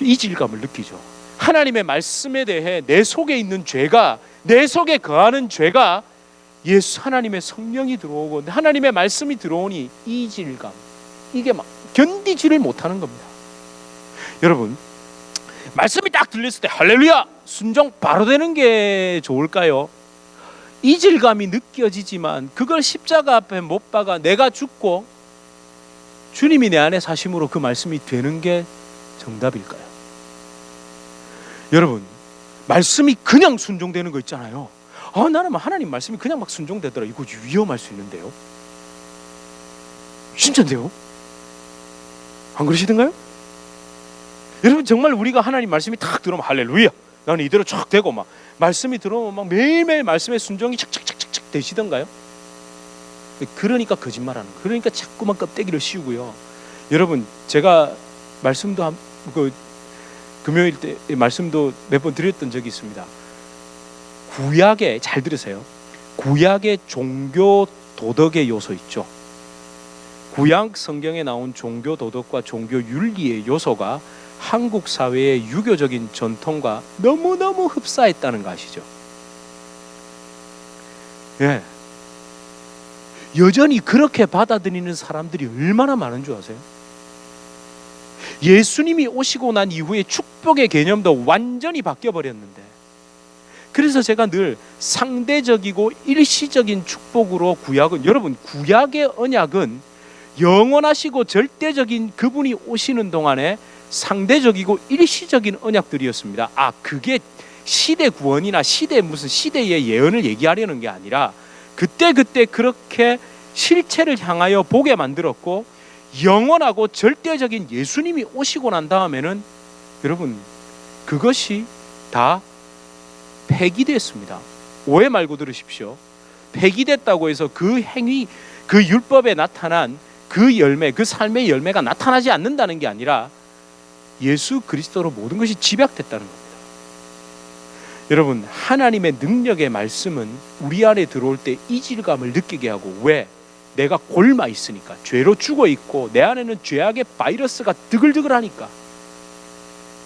이질감을 느끼죠. 하나님의 말씀에 대해 내 속에 있는 죄가, 내 속에 거하는 죄가 예수 하나님의 성령이 들어오고 하나님의 말씀이 들어오니 이질감, 이게 막 견디지를 못하는 겁니다. 여러분, 말씀이 딱 들렸을 때 할렐루야 순종 바로 되는 게 좋을까요? 이질감이 느껴지지만 그걸 십자가 앞에 못 박아 내가 죽고 주님이 내 안에 사심으로 그 말씀이 되는 게 정답일까요? 여러분, 말씀이 그냥 순종되는 거 있잖아요. 나는 하나님 말씀이 그냥 막 순종되더라. 이거 위험할 수 있는데요. 진짜인데요? 안 그러시던가요? 여러분, 정말 우리가 하나님 말씀이 탁 들어오면 할렐루야, 나는 이대로 쫙 되고 막 말씀이 들어오면 막 매일매일 말씀의 순종이 착착착착 되시던가요? 그러니까 거짓말하는 거예요. 그러니까 자꾸만 껍데기를 씌우고요. 여러분, 제가 말씀도 금요일 때 말씀도 몇 번 드렸던 적이 있습니다. 구약에, 잘 들으세요, 구약의 종교 도덕의 요소 있죠. 구약 성경에 나온 종교 도덕과 종교 윤리의 요소가 한국 사회의 유교적인 전통과 너무너무 흡사했다는 거 아시죠? 예. 여전히 그렇게 받아들이는 사람들이 얼마나 많은 줄 아세요? 예수님이 오시고 난 이후에 축복의 개념도 완전히 바뀌어버렸는데, 그래서 제가 늘 상대적이고 일시적인 축복으로 구약은, 여러분, 구약의 언약은 영원하시고 절대적인 그분이 오시는 동안에 상대적이고 일시적인 언약들이었습니다. 그게 시대 구원이나 무슨 시대의 예언을 얘기하려는 게 아니라 그때 그렇게 실체를 향하여 보게 만들었고, 영원하고 절대적인 예수님이 오시고 난 다음에는 여러분 그것이 다 폐기됐습니다. 오해 말고 들으십시오. 폐기됐다고 해서 그 행위, 그 율법에 나타난 그 열매, 그 삶의 열매가 나타나지 않는다는 게 아니라 예수 그리스도로 모든 것이 집약됐다는 겁니다. 여러분, 하나님의 능력의 말씀은 우리 안에 들어올 때 이질감을 느끼게 하고, 왜? 내가 골마 있으니까, 죄로 죽어 있고 내 안에는 죄악의 바이러스가 드글드글하니까.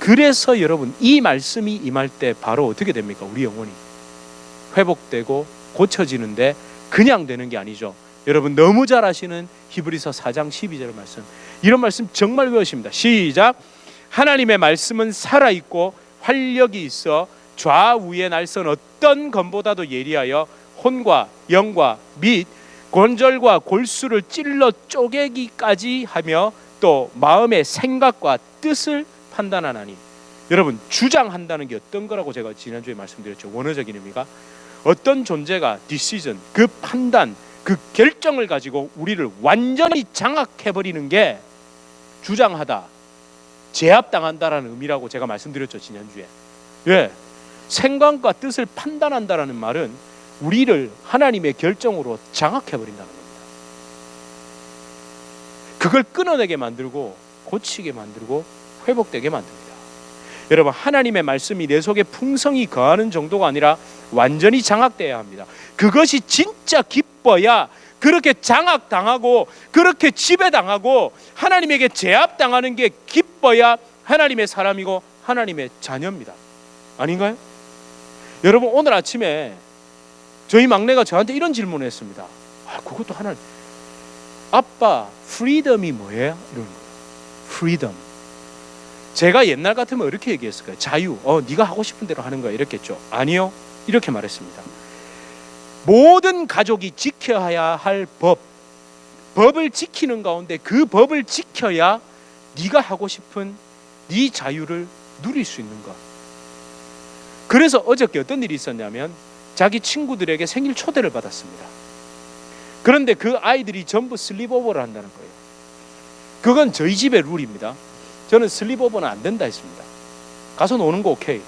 그래서 여러분, 이 말씀이 임할 때 바로 어떻게 됩니까? 우리 영혼이 회복되고 고쳐지는데 그냥 되는 게 아니죠. 여러분 너무 잘 아시는 히브리서 4장 12절 말씀, 이런 말씀 정말 외우십니다. 시작. 하나님의 말씀은 살아있고 활력이 있어 좌우의 날선 어떤 검보다도 예리하여 혼과 영과 및 관절과 골수를 찔러 쪼개기까지 하며 또 마음의 생각과 뜻을 판단하나니. 여러분, 주장한다는 게 어떤 거라고 제가 지난주에 말씀드렸죠. 원어적인 의미가 어떤 존재가 decision, 그 판단, 그 결정을 가지고 우리를 완전히 장악해버리는 게 주장하다, 제압당한다라는 의미라고 제가 말씀드렸죠, 지난주에. 예, 생각과 뜻을 판단한다라는 말은 우리를 하나님의 결정으로 장악해버린다는 겁니다. 그걸 끊어내게 만들고 고치게 만들고 회복되게 만듭니다. 여러분, 하나님의 말씀이 내 속에 풍성히 거하는 정도가 아니라 완전히 장악되어야 합니다. 그것이 진짜 기뻐야, 그렇게 장악당하고 그렇게 지배당하고 하나님에게 제압당하는 게 기뻐야 하나님의 사람이고 하나님의 자녀입니다. 아닌가요? 여러분, 오늘 아침에 저희 막내가 저한테 이런 질문을 했습니다. 그것도 하나, 아빠 프리덤이 뭐예요? 이런 거예요. 프리덤. 제가 옛날 같으면 이렇게 얘기했을까요? 자유. 네가 하고 싶은 대로 하는 거야, 이렇게 했죠. 아니요, 이렇게 말했습니다. 모든 가족이 지켜야 할 법을 지키는 가운데 그 법을 지켜야 네가 하고 싶은 네 자유를 누릴 수 있는 것. 그래서 어저께 어떤 일이 있었냐면, 자기 친구들에게 생일 초대를 받았습니다. 그런데 그 아이들이 전부 슬립오버를 한다는 거예요. 그건 저희 집의 룰입니다. 저는 슬립오버는 안 된다 했습니다. 가서 노는 거 오케이.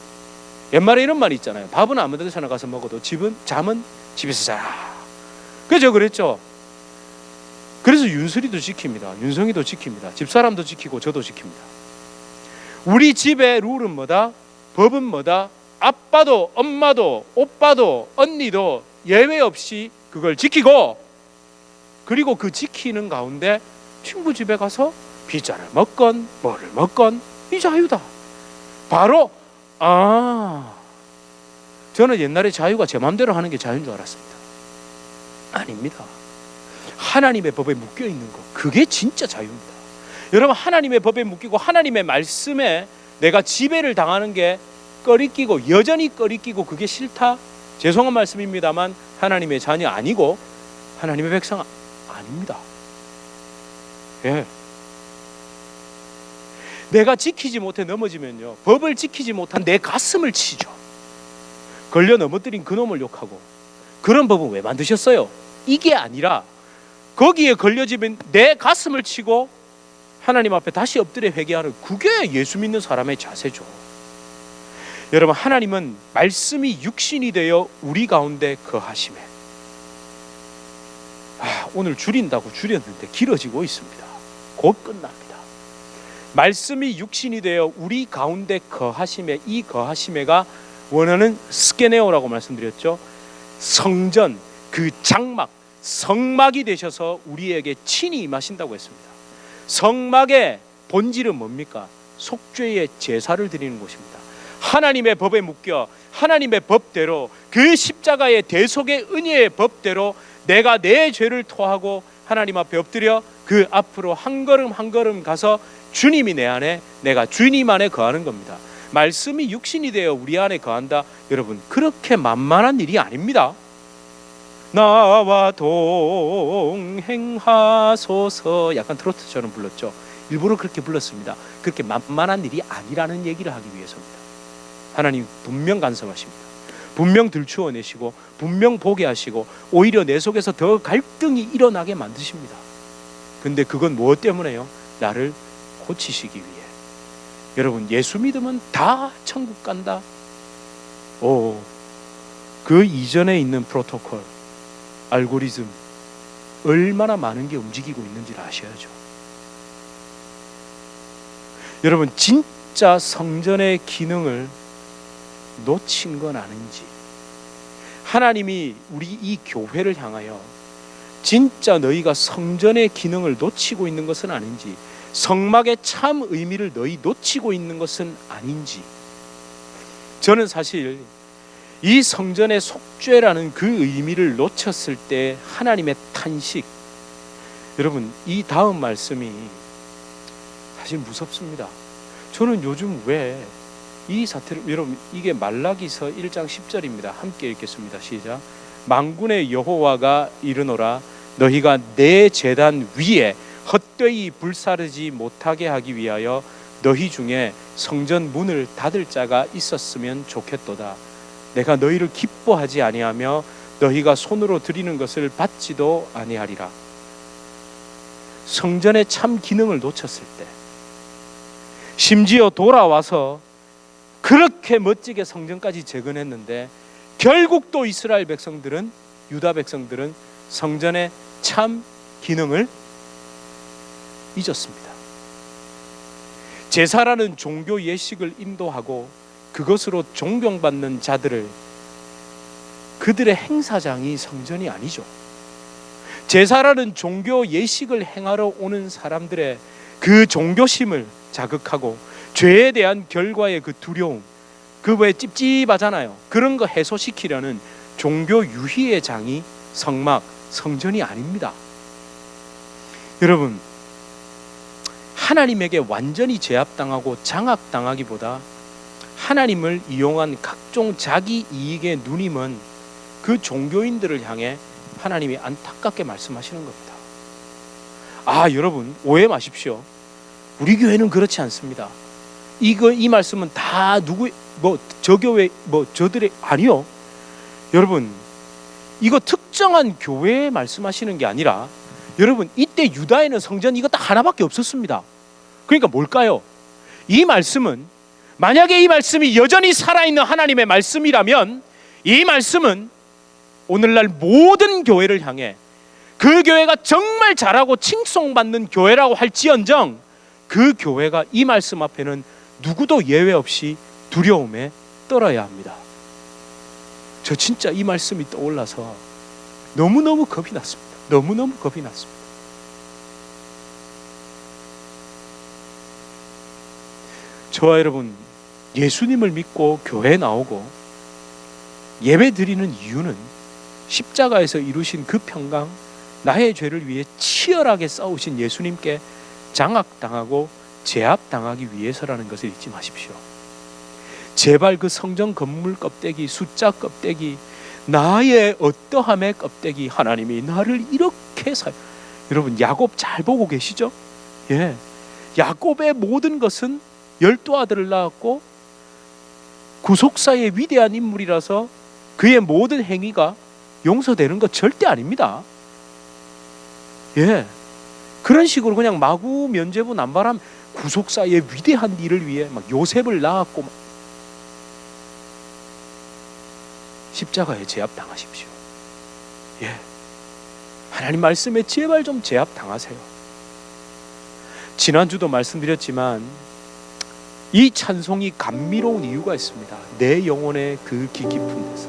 옛말에 이런 말이 있잖아요. 밥은 아무 데서나 가서 먹어도 잠은 집에서 자라. 그죠? 그랬죠. 그래서 윤슬이도 지킵니다. 윤성이도 지킵니다. 집사람도 지키고 저도 지킵니다. 우리 집의 룰은 뭐다? 법은 뭐다? 아빠도 엄마도 오빠도 언니도 예외 없이 그걸 지키고, 그리고 그 지키는 가운데 친구 집에 가서 피자를 먹건 뭐를 먹건 이 자유다. 바로 저는 옛날에 자유가 제 마음대로 하는 게 자유인 줄 알았습니다. 아닙니다. 하나님의 법에 묶여 있는 것, 그게 진짜 자유입니다. 여러분, 하나님의 법에 묶이고 하나님의 말씀에 내가 지배를 당하는 게 꺼리끼고, 여전히 꺼리끼고 그게 싫다? 죄송한 말씀입니다만 하나님의 자녀 아니고 하나님의 백성 아닙니다. 예. 내가 지키지 못해 넘어지면요, 법을 지키지 못한 내 가슴을 치죠. 걸려 넘어뜨린 그놈을 욕하고, 그런 법은 왜 만드셨어요? 이게 아니라 거기에 걸려지면 내 가슴을 치고 하나님 앞에 다시 엎드려 회개하는, 그게 예수 믿는 사람의 자세죠. 여러분, 하나님은 말씀이 육신이 되어 우리 가운데 거하심에, 오늘 줄인다고 줄였는데 길어지고 있습니다. 곧 끝납니다. 말씀이 육신이 되어 우리 가운데 거하심에, 이 거하심에가 원어는 스케네오라고 말씀드렸죠. 성전, 그 장막, 성막이 되셔서 우리에게 친히 임하신다고 했습니다. 성막의 본질은 뭡니까? 속죄의 제사를 드리는 곳입니다. 하나님의 법에 묶여 하나님의 법대로, 그 십자가의 대속의 은혜의 법대로 내가 내 죄를 토하고 하나님 앞에 엎드려 그 앞으로 한 걸음 한 걸음 가서 주님이 내 안에, 내가 주님 안에 거하는 겁니다. 말씀이 육신이 되어 우리 안에 거한다. 여러분, 그렇게 만만한 일이 아닙니다. 나와 동행하소서. 약간 트로트처럼 불렀죠. 일부러 그렇게 불렀습니다. 그렇게 만만한 일이 아니라는 얘기를 하기 위해서입니다. 하나님 분명 간섭하십니다. 분명 들추어내시고 분명 보게 하시고 오히려 내 속에서 더 갈등이 일어나게 만드십니다. 근데 그건 무엇 때문에요? 나를 고치시기 위해. 여러분, 예수 믿으면 다 천국 간다? 그 이전에 있는 프로토콜, 알고리즘, 얼마나 많은 게 움직이고 있는지를 아셔야죠. 여러분, 진짜 성전의 기능을 놓친 건 아닌지, 하나님이 우리 이 교회를 향하여 진짜 너희가 성전의 기능을 놓치고 있는 것은 아닌지, 성막의 참 의미를 너희 놓치고 있는 것은 아닌지. 저는 사실 이 성전의 속죄라는 그 의미를 놓쳤을 때 하나님의 탄식, 여러분, 이 다음 말씀이 사실 무섭습니다. 저는 요즘 왜 이 사태를, 여러분, 이게 말라기서 1장 10절입니다. 함께 읽겠습니다. 시작. 만군의 여호와가 이르노라, 너희가 내 제단 위에 헛되이 불사르지 못하게 하기 위하여 너희 중에 성전 문을 닫을 자가 있었으면 좋겠도다. 내가 너희를 기뻐하지 아니하며 너희가 손으로 드리는 것을 받지도 아니하리라. 성전의 참 기능을 놓쳤을 때, 심지어 돌아와서 그렇게 멋지게 성전까지 재건했는데 결국 또 이스라엘 백성들은, 유다 백성들은 성전의 참 기능을 잊었습니다. 제사라는 종교 예식을 인도하고 그것으로 존경받는 자들을, 그들의 행사장이 성전이 아니죠. 제사라는 종교 예식을 행하러 오는 사람들의 그 종교심을 자극하고 죄에 대한 결과의 그 두려움, 그 왜 찝찝하잖아요. 그런 거 해소시키려는 종교 유희의 장이 성막, 성전이 아닙니다. 여러분, 하나님에게 완전히 제압당하고 장악당하기보다 하나님을 이용한 각종 자기 이익의 누님은 그 종교인들을 향해 하나님이 안타깝게 말씀하시는 겁니다. 여러분, 오해 마십시오. 우리 교회는 그렇지 않습니다. 이 말씀은 다 저 교회 저들의 아니요. 여러분, 이거 특정한 교회에 말씀하시는 게 아니라, 여러분, 이때 유다에는 성전 이거 딱 하나밖에 없었습니다. 그러니까 뭘까요? 이 말씀은, 만약에 이 말씀이 여전히 살아있는 하나님의 말씀이라면 이 말씀은 오늘날 모든 교회를 향해, 그 교회가 정말 잘하고 칭송받는 교회라고 할지언정 그 교회가 이 말씀 앞에는 누구도 예외 없이 두려움에 떨어야 합니다. 저 진짜 이 말씀이 떠올라서 너무너무 겁이 났습니다. 너무너무 겁이 났습니다. 저와 여러분, 예수님을 믿고 교회에 나오고 예배 드리는 이유는 십자가에서 이루신 그 평강, 나의 죄를 위해 치열하게 싸우신 예수님께 장악당하고 제압당하기 위해서라는 것을 잊지 마십시오. 제발 그 성전 건물 껍데기, 숫자 껍데기, 나의 어떠함의 껍데기, 하나님이 나를 이렇게 여러분, 야곱 잘 보고 계시죠? 예, 야곱의 모든 것은 12 아들을 낳았고 구속사의 위대한 인물이라서 그의 모든 행위가 용서되는 것 절대 아닙니다. 예, 그런 식으로 그냥 마구 면죄부 남발함, 구속사의 위대한 일을 위해 막 요셉을 낳았고, 십자가에 제압당하십시오. 예, 하나님 말씀에 제발 좀 제압당하세요. 지난주도 말씀드렸지만 이 찬송이 감미로운 이유가 있습니다. 내 영혼의 그 깊은 데서.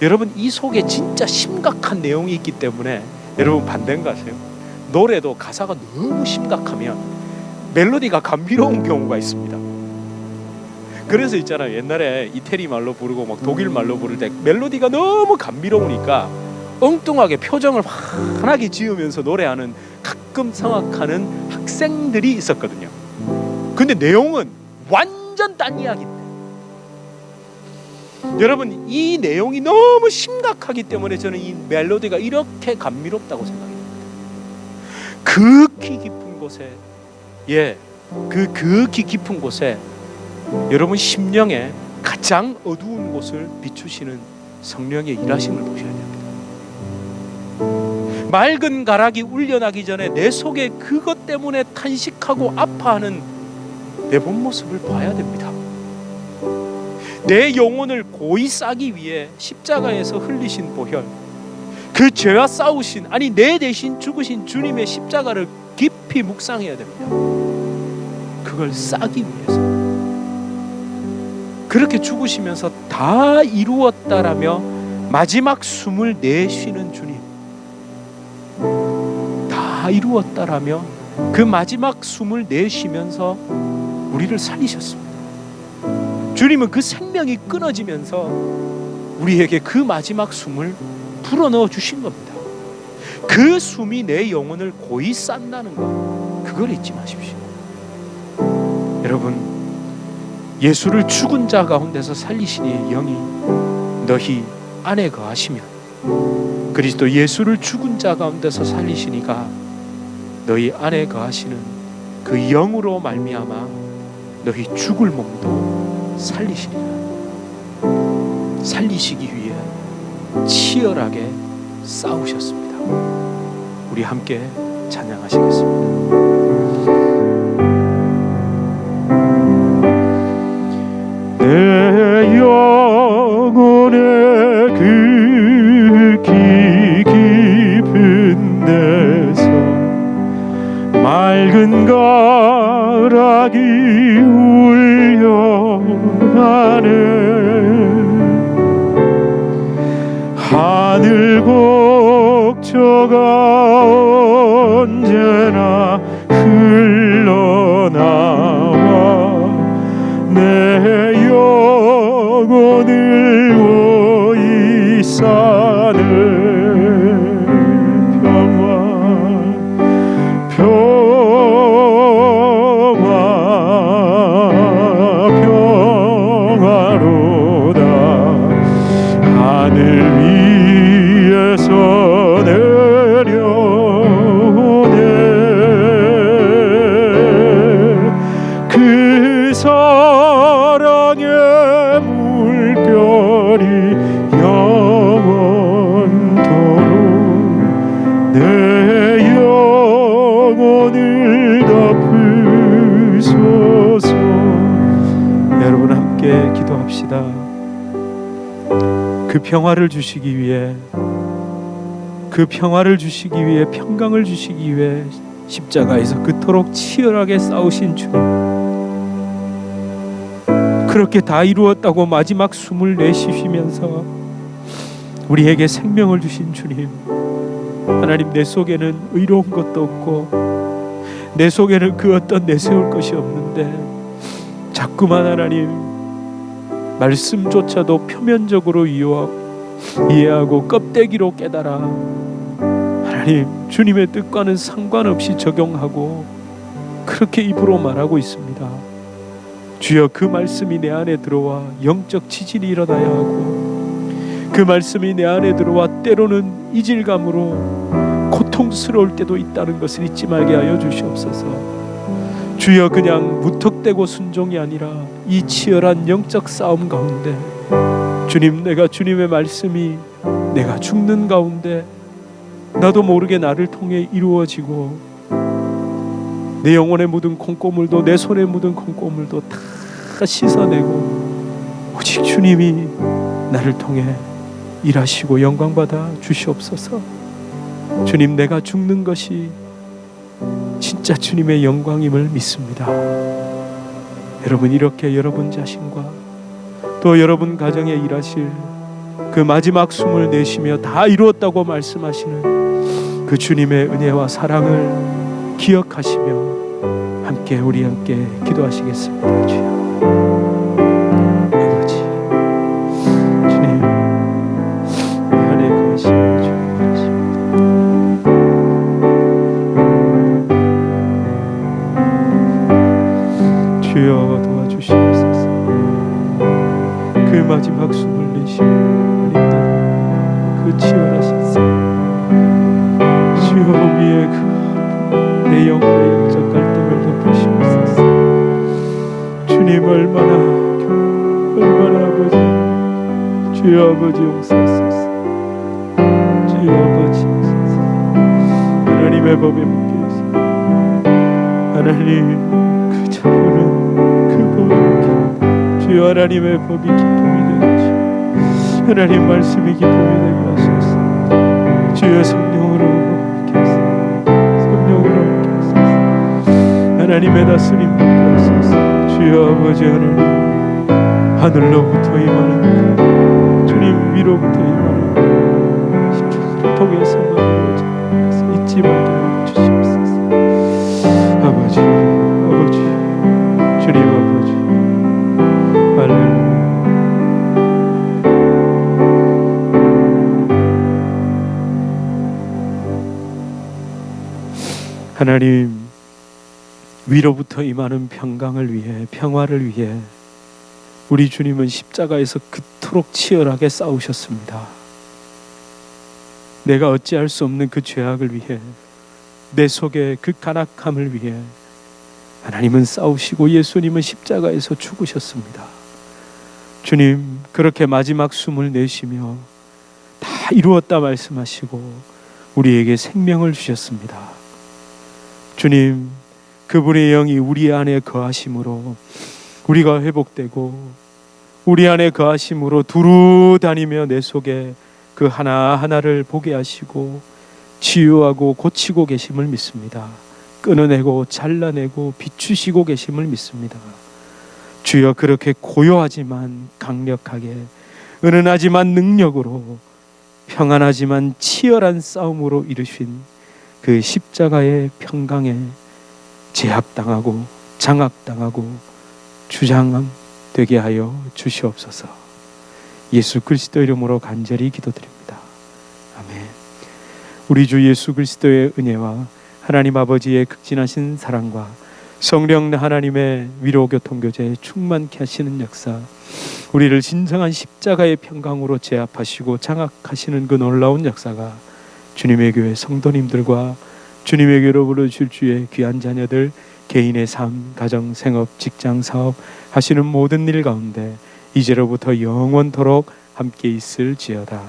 여러분, 이 속에 진짜 심각한 내용이 있기 때문에 여러분 반대인가 하세요? 노래도 가사가 너무 심각하면 멜로디가 감미로운 경우가 있습니다. 그래서 있잖아요, 옛날에 이태리 말로 부르고 막 독일 말로 부를 때 멜로디가 너무 감미로우니까 엉뚱하게 표정을 환하게 지으면서 노래하는, 가끔 성악하는 학생들이 있었거든요. 근데 내용은 완전 딴 이야기인데 여러분, 이 내용이 너무 심각하기 때문에 저는 이 멜로디가 이렇게 감미롭다고 생각이 됩니다. 극히 깊은 곳에, 극히 깊은 곳에 여러분 심령의 가장 어두운 곳을 비추시는 성령의 일하심을 보셔야 됩니다. 맑은 가락이 울려나기 전에 내 속에 그것 때문에 탄식하고 아파하는 내 본 모습을 봐야 됩니다. 내 영혼을 고이 싸기 위해 십자가에서 흘리신 보혈, 그 죄와 싸우신, 아니 내 대신 죽으신 주님의 십자가를 깊이 묵상해야 됩니다. 그걸 싸기 위해서. 그렇게 죽으시면서 다 이루었다라며 마지막 숨을 내쉬는 주님, 다 이루었다라며 그 마지막 숨을 내쉬면서 우리를 살리셨습니다. 주님은 그 생명이 끊어지면서 우리에게 그 마지막 숨을 불어넣어 주신 겁니다. 그 숨이 내 영혼을 고이 싼다는 것, 그걸 잊지 마십시오. 여러분, 예수를 죽은 자 가운데서 살리신 이의 영이 너희 안에 거하시면, 그리스도 예수를 죽은 자 가운데서 살리신 이가 너희 안에 거하시는 그 영으로 말미암아 너희 죽을 몸도 살리시리라. 살리시기 위해 치열하게 싸우셨습니다. 우리 함께 찬양하시겠습니다.
내 영혼의 극히 깊은 데서 맑은 가락이 울려가네. 하늘 곡조가 언제나 흘러나와 내 영혼을 고이 싸는 평화로다. 하늘 위에서 내려오네. 그 사랑의 물결이 영원토록 내 영혼을 덮으소서. 여러분 함께 기도합시다. 그 평화를 주시기 위해, 그 평화를 주시기 위해, 평강을 주시기 위해 십자가에서 그토록 치열하게 싸우신 주님, 그렇게 다 이루었다고 마지막 숨을 내쉬시면서 우리에게 생명을 주신 주님, 하나님, 내 속에는 의로운 것도 없고 내 속에는 그 어떤 내세울 것이 없는데 자꾸만 하나님 말씀조차도 표면적으로 이해하고 껍데기로 깨달아 하나님 주님의 뜻과는 상관없이 적용하고 그렇게 입으로 말하고 있습니다. 주여, 그 말씀이 내 안에 들어와 영적 지진이 일어나야 하고, 그 말씀이 내 안에 들어와 때로는 이질감으로 고통스러울 때도 있다는 것을 잊지 말게 하여 주시옵소서. 주여, 그냥 무턱대고 순종이 아니라 이 치열한 영적 싸움 가운데 주님, 내가 주님의 말씀이 내가 죽는 가운데 나도 모르게 나를 통해 이루어지고 내 영혼에 묻은 콩고물도 내 손에 묻은 콩고물도 다 씻어내고 오직 주님이 나를 통해 일하시고 영광받아 주시옵소서. 주님, 내가 죽는 것이 진짜 주님의 영광임을 믿습니다. 여러분, 이렇게 여러분 자신과 또 여러분 가정에 일하실 그 마지막 숨을 내쉬며 다 이루었다고 말씀하시는 그 주님의 은혜와 사랑을 기억하시며 우리 함께 기도하시겠습니다. 주여, 아버지, 주님 안에 거하시는 주여 도와주시옵소서. 그 마지막 숨을 내쉬며 흘린다는 그 치열하신 삶, 주여 위에 그 내 영혼의 영적 갈등을 덮으시옵소서. 주님 얼마나 아버지, 주여 아버지 용서하소서. 주여 아버지 용서하소서. 하나님의 법에 묶여 있습니다. 하나님 그 자녀는 그 법에 묶여, 주여 하나님의 법이 기쁨이 되게 하시고 하나님 말씀이 기쁨이 되게 하소서. 주여 성령으로 함께 하소서. 성령으로 함께 하소서. 하나님의 다스림 받게 하소서. 주여 아버지 하나님, 하늘로부터 임하는 주님 위로부터 임하는 십자가를 통해서만 이루어져 잊지 말게 하여 주시옵소서. 아버지, 아버지, 주님 아버지, 할렐루야. 하나님, 위로부터 임하는 평강을 위해, 평화를 위해 우리 주님은 십자가에서 그토록 치열하게 싸우셨습니다. 내가 어찌할 수 없는 그 죄악을 위해, 내 속에 그 간악함을 위해 하나님은 싸우시고 예수님은 십자가에서 죽으셨습니다. 주님, 그렇게 마지막 숨을 내쉬며 다 이루었다 말씀하시고 우리에게 생명을 주셨습니다. 주님, 그분의 영이 우리 안에 거하심으로 우리가 회복되고, 우리 안에 거하심으로 두루 다니며 내 속에 그 하나하나를 보게 하시고 치유하고 고치고 계심을 믿습니다. 끊어내고 잘라내고 비추시고 계심을 믿습니다. 주여, 그렇게 고요하지만 강력하게, 은은하지만 능력으로, 평안하지만 치열한 싸움으로 이루신 그 십자가의 평강에 제압당하고 장악당하고 주장되게 하여 주시옵소서. 예수 그리스도 이름으로 간절히 기도드립니다. 아멘. 우리 주 예수 그리스도의 은혜와 하나님 아버지의 극진하신 사랑과 성령 하나님의 위로 교통교제에 충만케 하시는 역사, 우리를 진정한 십자가의 평강으로 제압하시고 장악하시는 그 놀라운 역사가 주님의 교회 성도님들과 주님의 교회로 부르실 주의 귀한 자녀들 개인의 삶, 가정, 생업, 직장, 사업 하시는 모든 일 가운데 이제로부터 영원토록 함께 있을지어다.